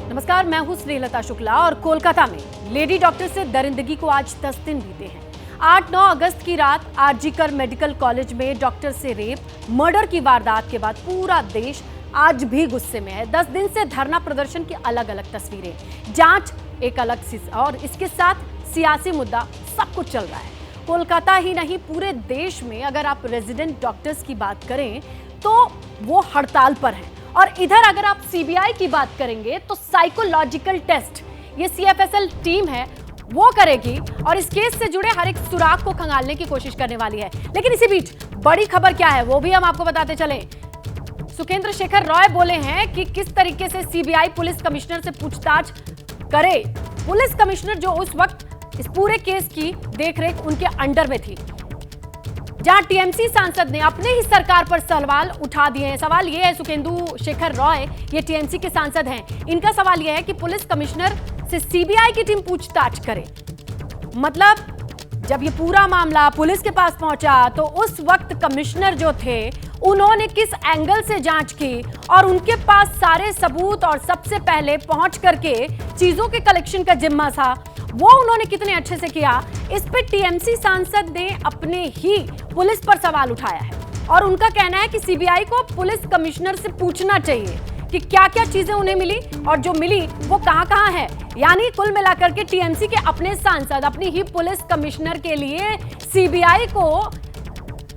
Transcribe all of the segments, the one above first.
नमस्कार, मैं हूं स्नेहलता शुक्ला और कोलकाता में लेडी डॉक्टर से दरिंदगी को आज 10 दिन बीते हैं। 8-9 अगस्त की रात आरजीकर मेडिकल कॉलेज में डॉक्टर से रेप, मर्डर की वारदात के बाद पूरा देश आज भी गुस्से में है। 10 दिन से धरना प्रदर्शन की अलग अलग तस्वीरें, जांच एक अलग सी और इसके साथ सियासी मुद्दा, सब कुछ चल रहा है। कोलकाता ही नहीं, पूरे देश में अगर आप रेजिडेंट डॉक्टर्स की बात करें तो वो हड़ताल पर हैं। और इधर अगर आप सीबीआई की बात करेंगे तो साइकोलॉजिकल टेस्ट ये सीएफएसएल टीम है वो करेगी और इस केस से जुड़े हर एक सुराग को खंगालने की कोशिश करने वाली है। लेकिन इसी बीच बड़ी खबर क्या है वो भी हम आपको बताते चलें। सुकेंद्र शेखर रॉय बोले हैं कि किस तरीके से सीबीआई पुलिस कमिश्नर से पूछताछ करे। पुलिस कमिश्नर जो उस वक्त इस पूरे केस की देखरेख उनके अंडर में थी, जहां टीएमसी सांसद ने अपने ही सरकार पर सवाल उठा दिए हैं। सवाल यह है, सुकेंदु शेखर रॉय ये टीएमसी के सांसद हैं, इनका सवाल यह है कि पुलिस कमिश्नर से सीबीआई की टीम पूछताछ करे। मतलब जब ये पूरा मामला पुलिस के पास पहुंचा तो उस वक्त कमिश्नर जो थे उन्होंने किस एंगल से जांच की और उनके पास सारे सबूत और सबसे पहले पहुंच करके चीजों के कलेक्शन का जिम्मा था, वो उन्होंने कितने अच्छे से किया। इस पे टीएमसी सांसद ने अपने ही पुलिस पर सवाल उठाया है और उनका कहना है कि सीबीआई को पुलिस कमिश्नर से पूछना चाहिए कि क्या क्या चीजें उन्हें मिली और जो मिली वो कहां-कहां है। यानी कुल मिलाकर के टीएमसी के अपने सांसद अपनी ही पुलिस कमिश्नर के लिए सीबीआई को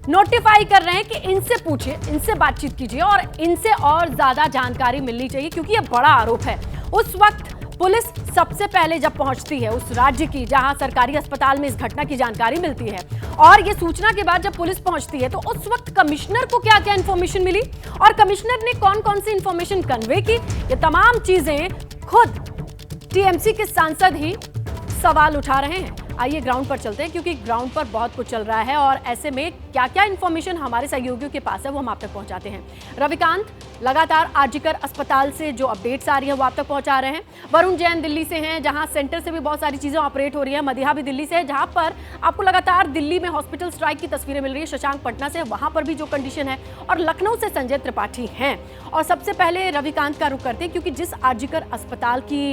नोटिफाई कर रहे हैं कि इनसे पूछिए, इनसे बातचीत कीजिए और इनसे और ज्यादा जानकारी मिलनी चाहिए, क्योंकि यह बड़ा आरोप है। उस वक्त पुलिस सबसे पहले जब पहुंचती है उस राज्य की जहां सरकारी अस्पताल में इस घटना की जानकारी मिलती है और ये सूचना के बाद जब पुलिस पहुंचती है तो उस वक्त कमिश्नर को क्या क्या इंफॉर्मेशन मिली और कमिश्नर ने कौन कौन सी इंफॉर्मेशन कन्वे की, ये तमाम चीजें खुद टीएमसी के सांसद ही सवाल उठा रहे हैं। आइए ग्राउंड पर चलते हैं, क्योंकि ग्राउंड पर बहुत कुछ चल रहा है और ऐसे में क्या क्या इंफॉर्मेशन हमारे सहयोगियों के पास है वो हम आप तक पहुंचाते हैं। रविकांत लगातार आरजीकर अस्पताल से जो अपडेट्स आ रही है वो आप तक पहुंचा रहे हैं। वरुण जैन दिल्ली से हैं, जहां सेंटर से भी बहुत सारी चीजें ऑपरेट हो रही है। मदिहा भी दिल्ली से है, जहां पर आपको लगातार दिल्ली में हॉस्पिटल स्ट्राइक की तस्वीरें मिल रही है। शशांक पटना से, वहां पर भी जो कंडीशन है, और लखनऊ से संजय त्रिपाठी हैं। और सबसे पहले रविकांत का रुख करते हैं, क्योंकि जिस आरजीकर अस्पताल की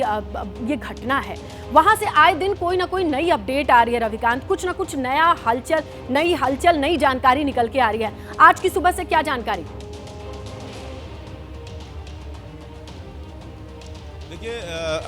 ये घटना है वहां से आए दिन कोई ना कोई नई अपडेट आ रही है। रविकांत, कुछ ना कुछ नया हलचल, नई जानकारी निकल के आ रही है। आज की सुबह से क्या जानकारी? देखिए,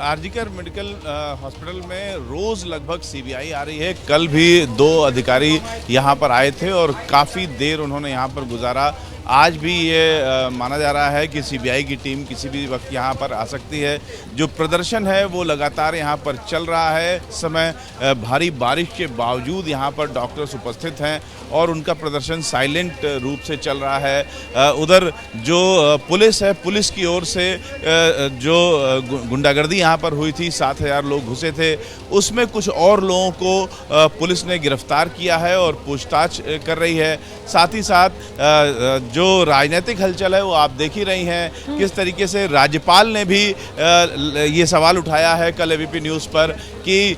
आरजीकर मेडिकल हॉस्पिटल में रोज लगभग सीबीआई आ रही है। कल भी 2 अधिकारी यहां पर आए थे और काफ़ी देर उन्होंने यहां पर गुजारा। आज भी ये माना जा रहा है कि सीबीआई की टीम किसी भी वक्त यहाँ पर आ सकती है। जो प्रदर्शन है वो लगातार यहाँ पर चल रहा है। इस समय भारी बारिश के बावजूद यहाँ पर डॉक्टर्स उपस्थित हैं और उनका प्रदर्शन साइलेंट रूप से चल रहा है। उधर जो पुलिस है, पुलिस की ओर से जो गुंडागर्दी यहाँ पर हुई थी, 7000 लोग घुसे थे, उसमें कुछ और लोगों को पुलिस ने गिरफ्तार किया है और पूछताछ कर रही है। साथ ही साथ जो राजनीतिक हलचल है वो आप देख ही रही हैं, किस तरीके से राज्यपाल ने भी ये सवाल उठाया है कल एबीपी न्यूज़ पर कि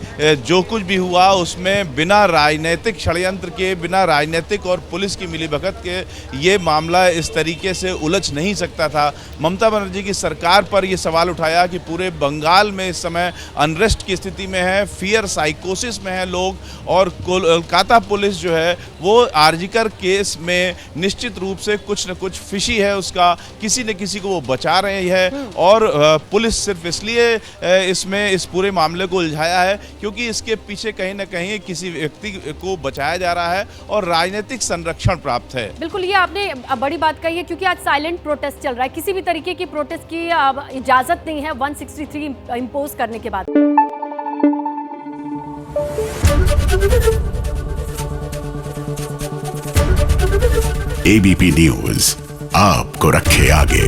जो कुछ भी हुआ उसमें बिना राजनीतिक षड्यंत्र के, बिना राजनीतिक और पुलिस की मिलीभगत के ये मामला इस तरीके से उलझ नहीं सकता था। ममता बनर्जी की सरकार पर ये सवाल उठाया कि पूरे बंगाल में इस समय अनरेस्ट की स्थिति में है, फियर साइकोसिस में है लोग, और कोलकाता पुलिस जो है वो आरजीकर केस में निश्चित रूप से कुछ न कुछ फिशी है, उसका किसी न किसी को वो बचा रही है। और पुलिस सिर्फ इसलिए इसमें इस पूरे मामले को उलझाया है क्योंकि इसके पीछे कहीं ना कहीं किसी व्यक्ति को बचाया जा रहा है और राजनीतिक संरक्षण प्राप्त है। बिल्कुल, ये आपने बड़ी बात कही है, क्योंकि आज साइलेंट प्रोटेस्ट चल रहा है। किसी भी तरीके की प्रोटेस्ट की इजाजत नहीं है 163 इंपोज करने के बाद। एबीपी न्यूज आपको रखे आगे।